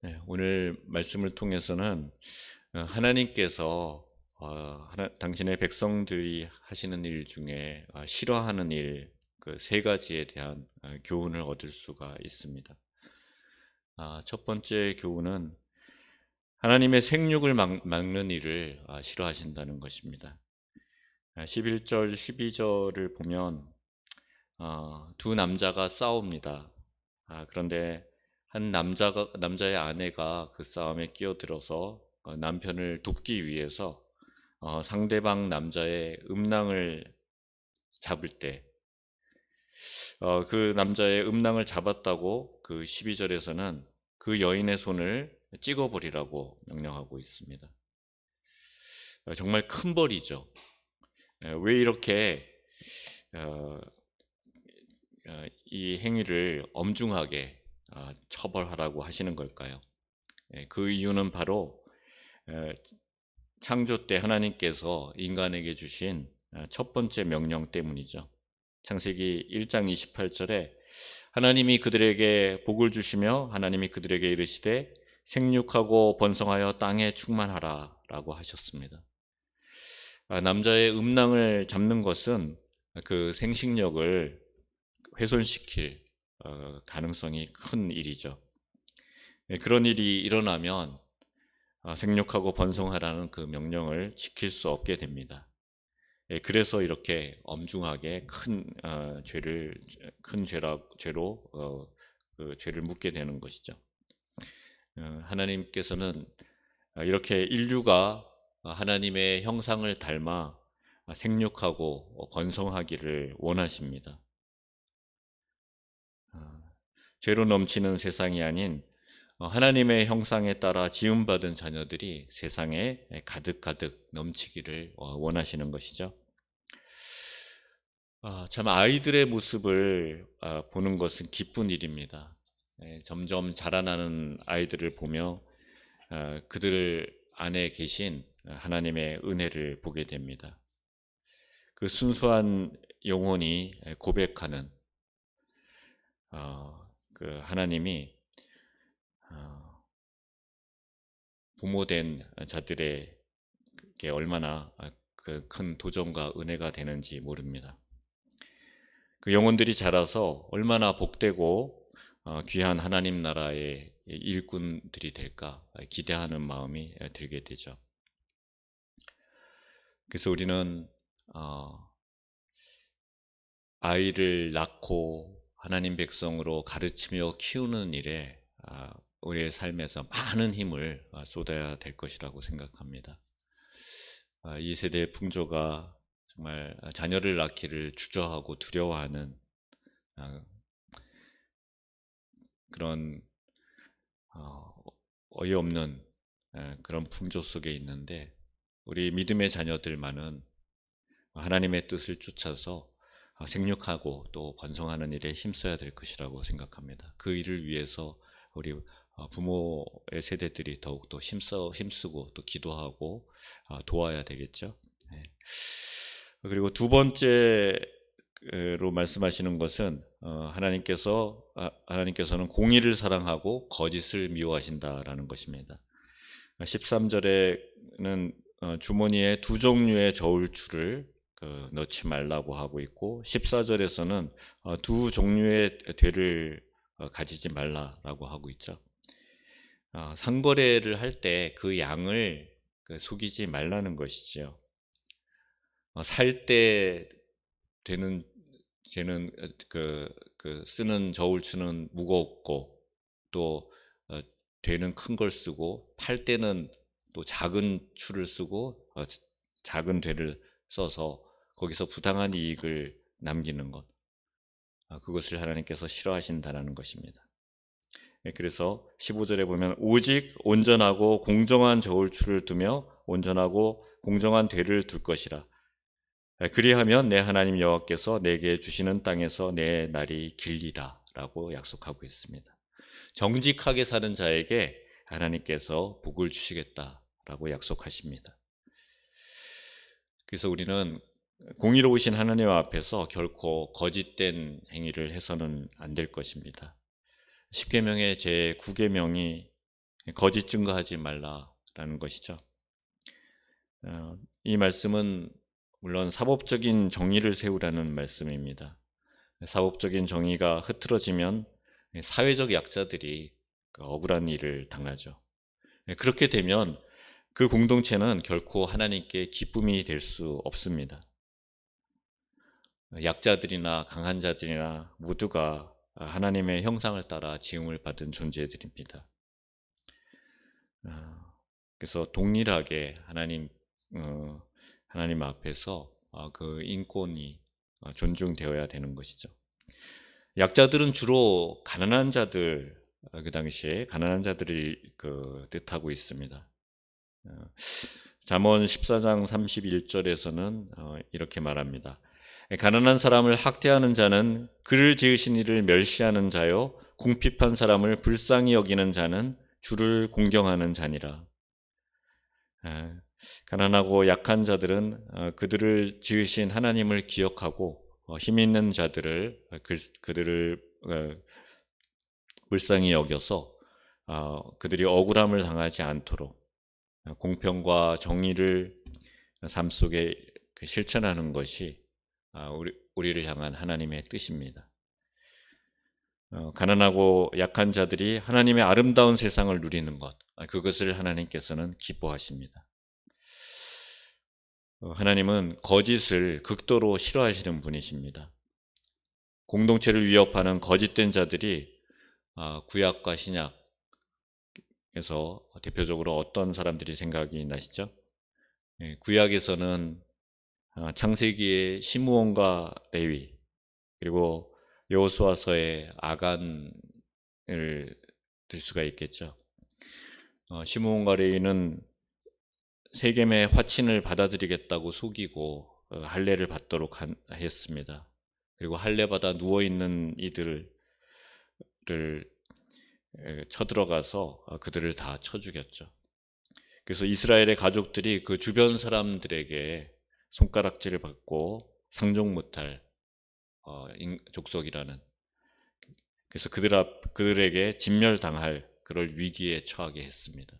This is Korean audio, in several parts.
네, 오늘 말씀을 통해서는 하나님께서 당신의 백성들이 하시는 일 중에 싫어하는 일, 그 세 가지에 대한 교훈을 얻을 수가 있습니다. 첫 번째 교훈은 하나님의 생육을 막는 일을 싫어하신다는 것입니다. 11절, 12절을 보면 두 남자가 싸웁니다. 그런데 한 남자의 아내가 그 싸움에 끼어들어서 남편을 돕기 위해서 상대방 남자의 음낭을 잡을 때, 그 남자의 음낭을 잡았다고 그 12절에서는 그 여인의 손을 찍어버리라고 명령하고 있습니다. 정말 큰 벌이죠. 왜 이렇게 어, 이 행위를 엄중하게 처벌하라고 하시는 걸까요? 그 이유는 바로 창조 때 하나님께서 인간에게 주신 첫 번째 명령 때문이죠. 창세기 1장 28절에 하나님이 그들에게 복을 주시며 하나님이 그들에게 이르시되 생육하고 번성하여 땅에 충만하라 라고 하셨습니다. 남자의 음낭을 잡는 것은 그 생식력을 훼손시킬 가능성이 큰 일이죠. 그런 일이 일어나면 생육하고 번성하라는 그 명령을 지킬 수 없게 됩니다. 그래서 이렇게 엄중하게 큰 죄로 그 죄를 묻게 되는 것이죠. 하나님께서는 이렇게 인류가 하나님의 형상을 닮아 생육하고 번성하기를 원하십니다. 죄로 넘치는 세상이 아닌 하나님의 형상에 따라 지음받은 자녀들이 세상에 가득가득 넘치기를 원하시는 것이죠. 참 아이들의 모습을 보는 것은 기쁜 일입니다. 점점 자라나는 아이들을 보며 그들 안에 계신 하나님의 은혜를 보게 됩니다. 그 순수한 영혼이 고백하는 그 하나님이 부모된 자들에게 얼마나 그 큰 도전과 은혜가 되는지 모릅니다. 그 영혼들이 자라서 얼마나 복되고 귀한 하나님 나라의 일꾼들이 될까 기대하는 마음이 들게 되죠. 그래서 우리는 아이를 낳고 하나님 백성으로 가르치며 키우는 일에 우리의 삶에서 많은 힘을 쏟아야 될 것이라고 생각합니다. 이 세대의 풍조가 정말 자녀를 낳기를 주저하고 두려워하는 그런 어이없는 그런 풍조 속에 있는데 우리 믿음의 자녀들만은 하나님의 뜻을 쫓아서 생육하고 또 번성하는 일에 힘써야 될 것이라고 생각합니다. 그 일을 위해서 우리 부모의 세대들이 더욱더 힘쓰고 또 기도하고 도와야 되겠죠. 네. 그리고 두 번째로 말씀하시는 것은 하나님께서는 공의를 사랑하고 거짓을 미워하신다라는 것입니다. 13절에는 주머니에 두 종류의 저울추를 넣지 말라고 하고 있고 14절에서는 두 종류의 되를 가지지 말라라고 하고 있죠. 상거래를 할 때 그 양을 속이지 말라는 것이죠. 살 때 되는 쟤는 쓰는 저울추는 무겁고 또 되는 큰 걸 쓰고 팔 때는 또 작은 추를 쓰고 작은 되를 써서 거기서 부당한 이익을 남기는 것, 그것을 하나님께서 싫어하신다는 것입니다. 그래서 15절에 보면 오직 온전하고 공정한 저울추를 두며 온전하고 공정한 되를 둘 것이라. 그리하면 내 하나님 여호와께서 내게 주시는 땅에서 내 날이 길리라 라고 약속하고 있습니다. 정직하게 사는 자에게 하나님께서 복을 주시겠다라고 약속하십니다. 그래서 우리는 공의로우신 하나님 앞에서 결코 거짓된 행위를 해서는 안 될 것입니다. 10계명의 제 9계명이 거짓 증거하지 말라라는 것이죠. 이 말씀은 물론 사법적인 정의를 세우라는 말씀입니다. 사법적인 정의가 흐트러지면 사회적 약자들이 억울한 일을 당하죠. 그렇게 되면 그 공동체는 결코 하나님께 기쁨이 될 수 없습니다. 약자들이나 강한 자들이나 모두가 하나님의 형상을 따라 지음을 받은 존재들입니다. 그래서 동일하게 하나님 앞에서 그 인권이 존중되어야 되는 것이죠. 약자들은 주로 가난한 자들, 그 당시에 가난한 자들을 뜻하고 있습니다. 잠언 14장 31절에서는 이렇게 말합니다. 가난한 사람을 학대하는 자는 그를 지으신 이를 멸시하는 자요, 궁핍한 사람을 불쌍히 여기는 자는 주를 공경하는 자니라. 가난하고 약한 자들은 그들을 지으신 하나님을 기억하고 힘 있는 자들을 그들을 불쌍히 여겨서 그들이 억울함을 당하지 않도록 공평과 정의를 삶 속에 실천하는 것이 우리를 향한 하나님의 뜻입니다. 가난하고 약한 자들이 하나님의 아름다운 세상을 누리는 것, 그것을 하나님께서는 기뻐하십니다. 하나님은 거짓을 극도로 싫어하시는 분이십니다. 공동체를 위협하는 거짓된 자들이 구약과 신약에서 대표적으로 어떤 사람들이 생각이 나시죠? 구약에서는 창세기의 시므온과 레위, 그리고 여호수아서의 아간을 들 수가 있겠죠. 시므온과 레위는 세겜의 화친을 받아들이겠다고 속이고 할례를 받도록 했습니다. 그리고 할례 받아 누워 있는 이들을 쳐들어가서 그들을 다 쳐 죽였죠. 그래서 이스라엘의 가족들이 그 주변 사람들에게 손가락질을 받고 상종 못할 족속이라는, 그래서 그들에게 진멸당할 그럴 위기에 처하게 했습니다.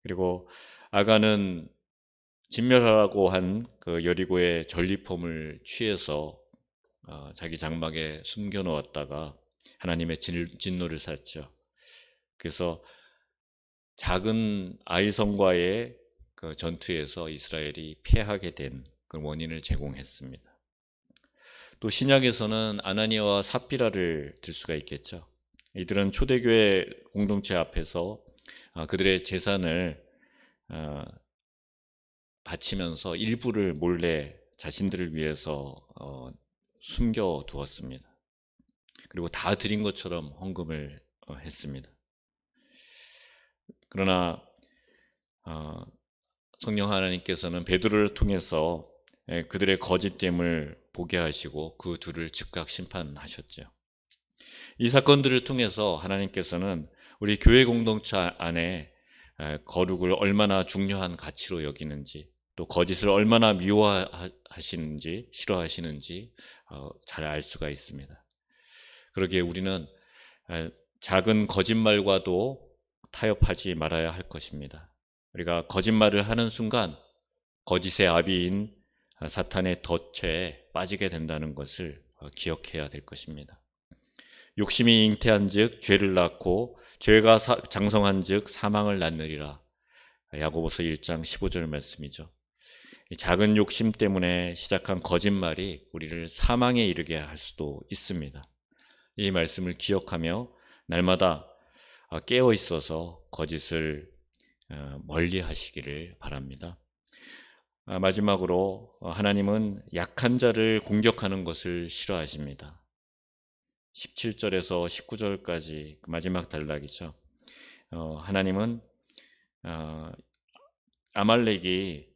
그리고 아간은 진멸하라고 한 그 여리고의 전리품을 취해서 자기 장막에 숨겨 놓았다가 하나님의 진노를 샀죠. 그래서 작은 아이성과의 그 전투에서 이스라엘이 패하게 된 그 원인을 제공했습니다. 또 신약에서는 아나니아와 삽비라를 들 수가 있겠죠. 이들은 초대교회 공동체 앞에서 그들의 재산을 바치면서 일부를 몰래 자신들을 위해서 숨겨 두었습니다. 그리고 다 드린 것처럼 헌금을 했습니다. 그러나 성령 하나님께서는 베드로를 통해서 그들의 거짓됨을 보게 하시고 그 둘을 즉각 심판하셨죠. 이 사건들을 통해서 하나님께서는 우리 교회 공동체 안에 거룩을 얼마나 중요한 가치로 여기는지, 또 거짓을 얼마나 미워하시는지, 싫어하시는지 잘 알 수가 있습니다. 그러기에 우리는 작은 거짓말과도 타협하지 말아야 할 것입니다. 우리가 거짓말을 하는 순간 거짓의 아비인 사탄의 덫에 빠지게 된다는 것을 기억해야 될 것입니다. 욕심이 잉태한즉 죄를 낳고 죄가 장성한즉 사망을 낳느니라. 야고보서 1장 15절 말씀이죠. 작은 욕심 때문에 시작한 거짓말이 우리를 사망에 이르게 할 수도 있습니다. 이 말씀을 기억하며 날마다 깨어 있어서 거짓을 멀리 하시기를 바랍니다. 마지막으로 하나님은 약한 자를 공격하는 것을 싫어하십니다. 17절에서 19절까지 마지막 단락이죠. 하나님은 아말렉이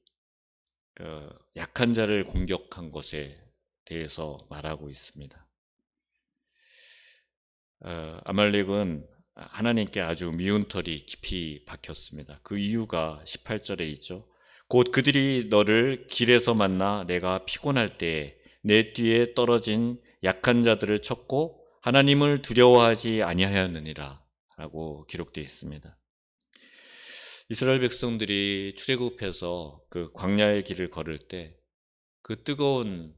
약한 자를 공격한 것에 대해서 말하고 있습니다. 아말렉은 하나님께 아주 미운 털이 깊이 박혔습니다. 그 이유가 18절에 있죠. 곧 그들이 너를 길에서 만나 내가 피곤할 때에 내 뒤에 떨어진 약한 자들을 쳤고 하나님을 두려워하지 아니하였느니라 라고 기록되어 있습니다. 이스라엘 백성들이 출애굽해서 그 광야의 길을 걸을 때 그 뜨거운,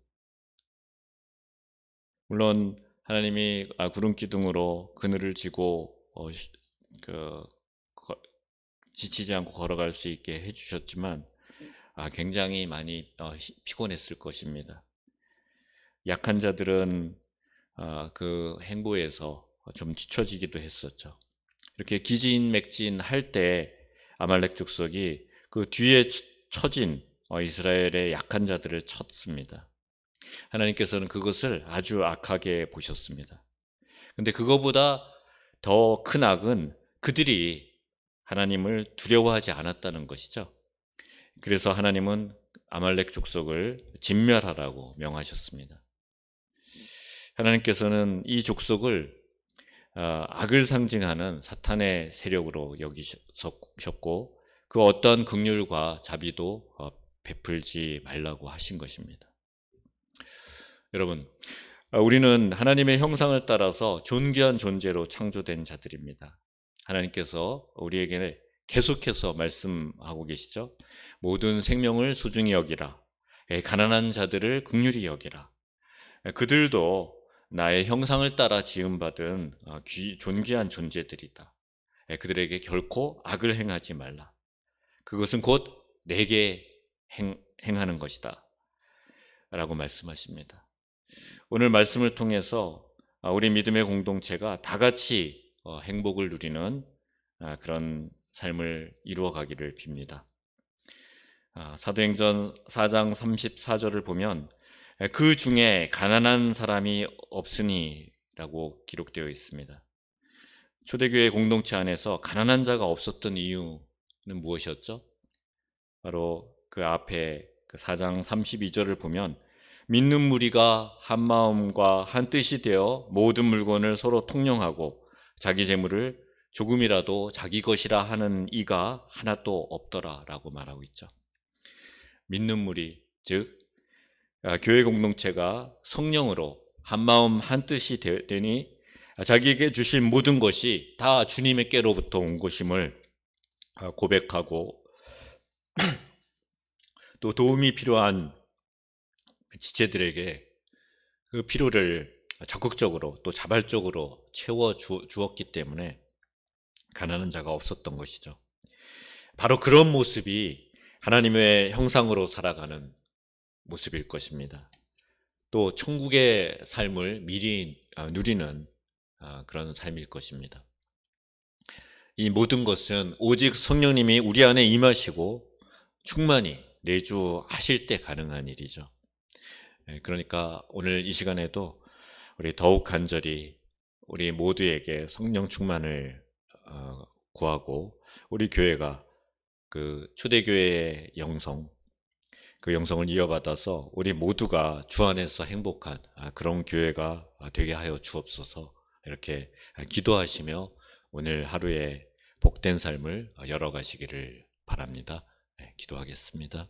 물론 하나님이 구름 기둥으로 그늘을 지고 그 거- 지치지 않고 걸어갈 수 있게 해주셨지만 굉장히 많이 피곤했을 것입니다. 약한 자들은 그 행보에서 좀 뒤처지기도 했었죠. 이렇게 기진맥진할 때 아말렉 족속이 그 뒤에 처진 이스라엘의 약한 자들을 쳤습니다. 하나님께서는 그것을 아주 악하게 보셨습니다. 근데 그거보다 더 큰 악은 그들이 하나님을 두려워하지 않았다는 것이죠. 그래서 하나님은 아말렉 족속을 진멸하라고 명하셨습니다. 하나님께서는 이 족속을 악을 상징하는 사탄의 세력으로 여기셨고 그 어떤 긍휼과 자비도 베풀지 말라고 하신 것입니다. 여러분, 우리는 하나님의 형상을 따라서 존귀한 존재로 창조된 자들입니다. 하나님께서 우리에게 계속해서 말씀하고 계시죠. 모든 생명을 소중히 여기라. 가난한 자들을 긍휼히 여기라. 그들도 나의 형상을 따라 지음받은 존귀한 존재들이다. 그들에게 결코 악을 행하지 말라. 그것은 곧 내게 행하는 것이다. 라고 말씀하십니다. 오늘 말씀을 통해서 우리 믿음의 공동체가 다 같이 행복을 누리는 그런 삶을 이루어 가기를 빕니다. 사도행전 4장 34절을 보면 그 중에 가난한 사람이 없으니 라고 기록되어 있습니다. 초대교회 공동체 안에서 가난한 자가 없었던 이유는 무엇이었죠? 바로 그 앞에 그 4장 32절을 보면 믿는 무리가 한 마음과 한 뜻이 되어 모든 물건을 서로 통용하고 자기 재물을 조금이라도 자기 것이라 하는 이가 하나도 없더라 라고 말하고 있죠. 믿는 무리, 즉 교회 공동체가 성령으로 한 마음 한 뜻이 되니 자기에게 주실 모든 것이 다 주님께로부터 온 것임을 고백하고 또 도움이 필요한 지체들에게 그 필요를 적극적으로 또 자발적으로 채워 주었기 때문에 가난한 자가 없었던 것이죠. 바로 그런 모습이 하나님의 형상으로 살아가는 모습일 것입니다. 또 천국의 삶을 미리 누리는 그런 삶일 것입니다. 이 모든 것은 오직 성령님이 우리 안에 임하시고 충만히 내주하실 때 가능한 일이죠. 그러니까 오늘 이 시간에도 우리 더욱 간절히 우리 모두에게 성령 충만을 구하고 우리 교회가 그 초대교회의 영성, 그 영성을 이어받아서 우리 모두가 주 안에서 행복한 그런 교회가 되게 하여 주옵소서. 이렇게 기도하시며 오늘 하루의 복된 삶을 열어가시기를 바랍니다. 기도하겠습니다.